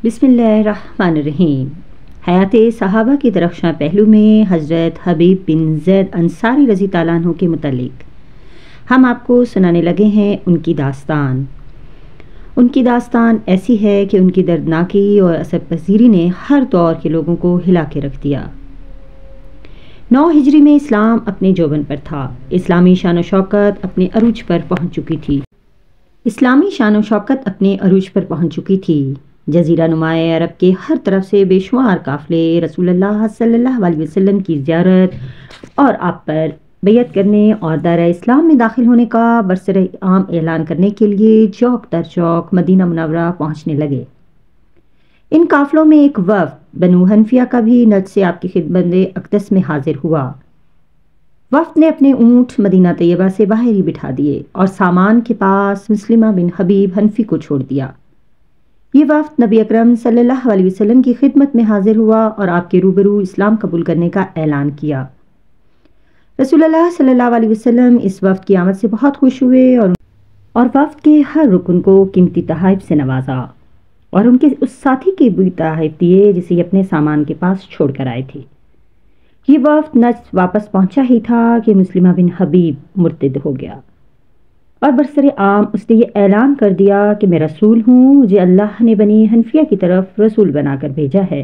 بسم اللہ الرحمن الرحیم۔ حیات صحابہ کی درخشاں پہلو میں حضرت حبیب بن زید انصاری رضی اللہ عنہ کے متعلق ہم آپ کو سنانے لگے ہیں ان کی داستان۔ ان کی داستان ایسی ہے کہ ان کی دردناکی اور اثر پذیری نے ہر دور کے لوگوں کو ہلا کے رکھ دیا۔ 9 ہجری میں اسلام اپنے جوبن پر تھا۔ اسلامی شان و شوکت اپنے عروج پر پہنچ چکی تھی۔ جزیرہ نما عرب کے ہر طرف سے بے شمار قافلے رسول اللہ صلی اللہ علیہ وسلم کی زیارت اور آپ پر بیعت کرنے اور دائرہ اسلام میں داخل ہونے کا برسر عام اعلان کرنے کے لیے چوک در چوک مدینہ منورہ پہنچنے لگے۔ ان قافلوں میں ایک وفد بنو حنفیہ کا بھی نجد سے آپ کی خدمت اقدس میں حاضر ہوا۔ وفد نے اپنے اونٹ مدینہ طیبہ سے باہر ہی بٹھا دیے اور سامان کے پاس مسلمہ بن حبیب حنفی کو چھوڑ دیا۔ یہ وفد نبی اکرم صلی اللہ علیہ وسلم کی خدمت میں حاضر ہوا اور آپ کے روبرو اسلام قبول کرنے کا اعلان کیا۔ رسول اللہ صلی اللہ علیہ وسلم اس وفد کی آمد سے بہت خوش ہوئے اور وفد کے ہر رکن کو قیمتی تحائف سے نوازا اور ان کے اس ساتھی کے بھی تحائف دیے جسے اپنے سامان کے پاس چھوڑ کر آئے تھے۔ یہ وفد نجد واپس پہنچا ہی تھا کہ مسلمہ بن حبیب مرتد ہو گیا اور برسر عام اس نے یہ اعلان کر دیا کہ میں رسول ہوں، مجھے اللہ نے بنی حنفیہ کی طرف رسول بنا کر بھیجا ہے،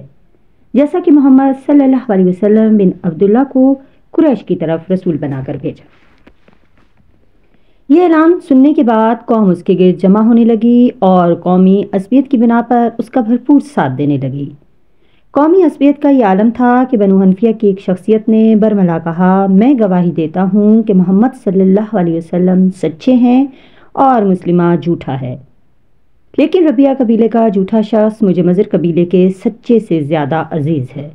جیسا کہ محمد صلی اللہ علیہ وسلم بن عبداللہ کو قریش کی طرف رسول بنا کر بھیجا۔ یہ اعلان سننے کے بعد قوم اس کے گرد جمع ہونے لگی اور قومی عصبیت کی بنا پر اس کا بھرپور ساتھ دینے لگی۔ قومی عصبیت کا یہ عالم تھا کہ بنو حنفیہ کی ایک شخصیت نے برملا کہا، میں گواہی دیتا ہوں کہ محمد صلی اللہ علیہ وسلم سچے ہیں اور مسلمہ جھوٹا ہے، لیکن ربیہ قبیلے کا جھوٹا شخص مجھے مضر قبیلے کے سچے سے زیادہ عزیز ہے۔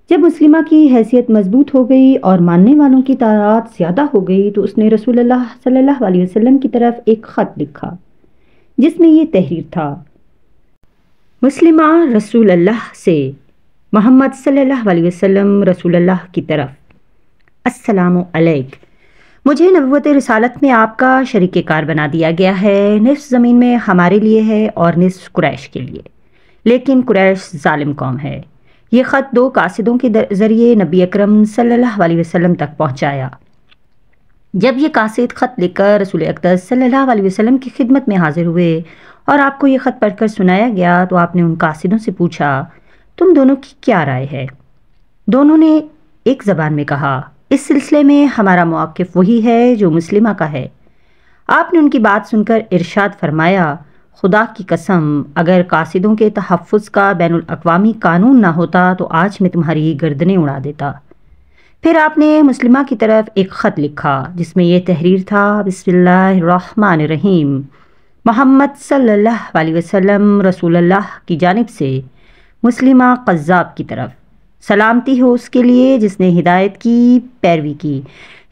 جب مسلمہ کی حیثیت مضبوط ہو گئی اور ماننے والوں کی تعداد زیادہ ہو گئی تو اس نے رسول اللہ صلی اللہ علیہ وسلم کی طرف ایک خط لکھا جس میں یہ تحریر تھا: مسلمہ رسول اللہ سے محمد صلی اللہ علیہ وسلم رسول اللہ کی طرف، السلام علیک، مجھے نبوت رسالت میں آپ کا شریک کار بنا دیا گیا ہے، نصف زمین میں ہمارے لیے ہے اور نصف قریش کے لیے، لیکن قریش ظالم قوم ہے۔ یہ خط 2 قاصدوں کے ذریعے نبی اکرم صلی اللہ علیہ وسلم تک پہنچایا۔ جب یہ قاصد خط لکھ کر رسول اقدس صلی اللہ علیہ وسلم کی خدمت میں حاضر ہوئے اور آپ کو یہ خط پڑھ کر سنایا گیا تو آپ نے ان قاصدوں سے پوچھا، تم دونوں کی کیا رائے ہے؟ دونوں نے ایک زبان میں کہا، اس سلسلے میں ہمارا موقف وہی ہے جو مسلمہ کا ہے۔ آپ نے ان کی بات سن کر ارشاد فرمایا، خدا کی قسم اگر قاصدوں کے تحفظ کا بین الاقوامی قانون نہ ہوتا تو آج میں تمہاری گردنیں اڑا دیتا۔ پھر آپ نے مسلمہ کی طرف ایک خط لکھا جس میں یہ تحریر تھا: بسم اللہ الرحمن الرحیم، محمد صلی اللہ علیہ وسلم رسول اللہ کی جانب سے مسلمہ قذاب کی طرف، سلامتی ہو اس کے لیے جس نے ہدایت کی پیروی کی،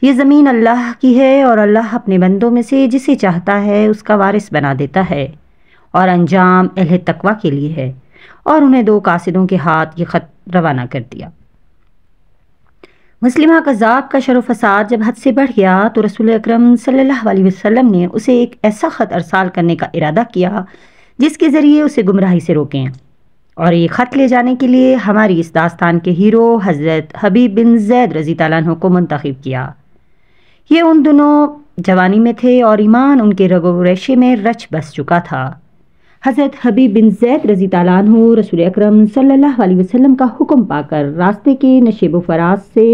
یہ زمین اللہ کی ہے اور اللہ اپنے بندوں میں سے جسے چاہتا ہے اس کا وارث بنا دیتا ہے اور انجام اہل تقوی کے لیے ہے، اور انہیں 2 قاصدوں کے ہاتھ یہ خط روانہ کر دیا۔ مسلمہ قذاب کا شر و فساد جب حد سے بڑھ گیا تو رسول اکرم صلی اللہ علیہ وسلم نے اسے ایک ایسا خط ارسال کرنے کا ارادہ کیا جس کے ذریعے اسے گمراہی سے روکیں، اور یہ خط لے جانے کے لیے ہماری اس داستان کے ہیرو حضرت حبیب بن زید رضی اللہ عنہ کو منتخب کیا۔ یہ ان دنوں جوانی میں تھے اور ایمان ان کے رگ و ریشے میں رچ بس چکا تھا۔ حضرت حبیب بن زید رضی اللہ عنہ رسول اکرم صلی اللہ علیہ وسلم کا حکم پا کر راستے کے نشیب و فراز سے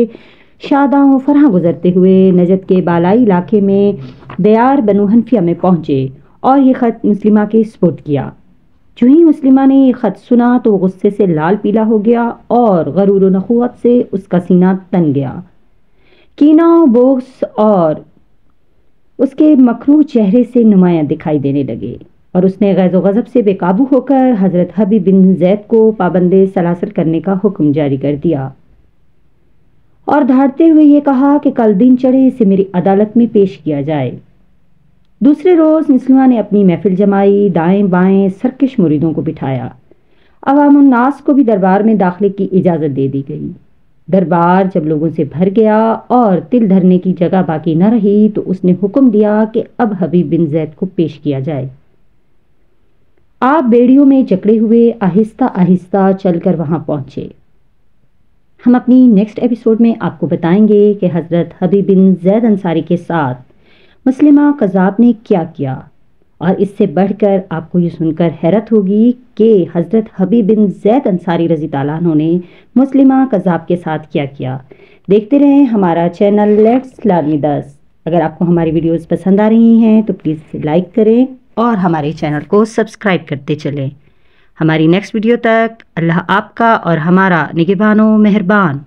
شاداں و فرحاں گزرتے ہوئے نجد کے بالائی علاقے میں دیار بنو حنفیہ میں پہنچے اور یہ خط مسلمہ کے سپرد کیا۔ جو ہی مسلمہ نے یہ خط سنا تو وہ غصے سے لال پیلا ہو گیا اور غرور و نخوت سے اس کا سینہ تن گیا۔ کینہ و بغض اور اس کے مکروہ چہرے سے نمایاں دکھائی دینے لگے اور اس نے غیظ و غضب سے بے قابو ہو کر حضرت حبیب بن زید کو پابند سلاسل کرنے کا حکم جاری کر دیا اور دھاڑتے ہوئے یہ کہا کہ کل دن چڑھے اسے میری عدالت میں پیش کیا جائے۔ دوسرے روز مسلمہ نے اپنی محفل جمائی، دائیں بائیں سرکش مریدوں کو بٹھایا، عوام الناس کو بھی دربار میں داخلے کی اجازت دے دی گئی۔ دربار جب لوگوں سے بھر گیا اور تل دھرنے کی جگہ باقی نہ رہی تو اس نے حکم دیا کہ اب حبیب بن زید کو پیش کیا جائے۔ آپ بیڑیوں میں جکڑے ہوئے آہستہ آہستہ چل کر وہاں پہنچے۔ ہم اپنی نیکسٹ ایپیسوڈ میں آپ کو بتائیں گے کہ حضرت حبیب بن زید انصاری کے ساتھ مسلمہ قذاب نے کیا کیا، اور اس سے بڑھ کر آپ کو یہ سن کر حیرت ہوگی کہ حضرت حبیب بن زید انصاری رضی اللہ عنہ نے مسلمہ قذاب کے ساتھ کیا کیا۔ دیکھتے رہیں ہمارا channel let's learn with us. اگر آپ کو ہماری ویڈیوز پسند آ رہی ہیں تو پلیز لائک کریں اور ہمارے چینل کو سبسکرائب کرتے چلیں۔ ہماری نیکسٹ ویڈیو تک اللہ آپ کا اور ہمارا نگہبان و مہربان۔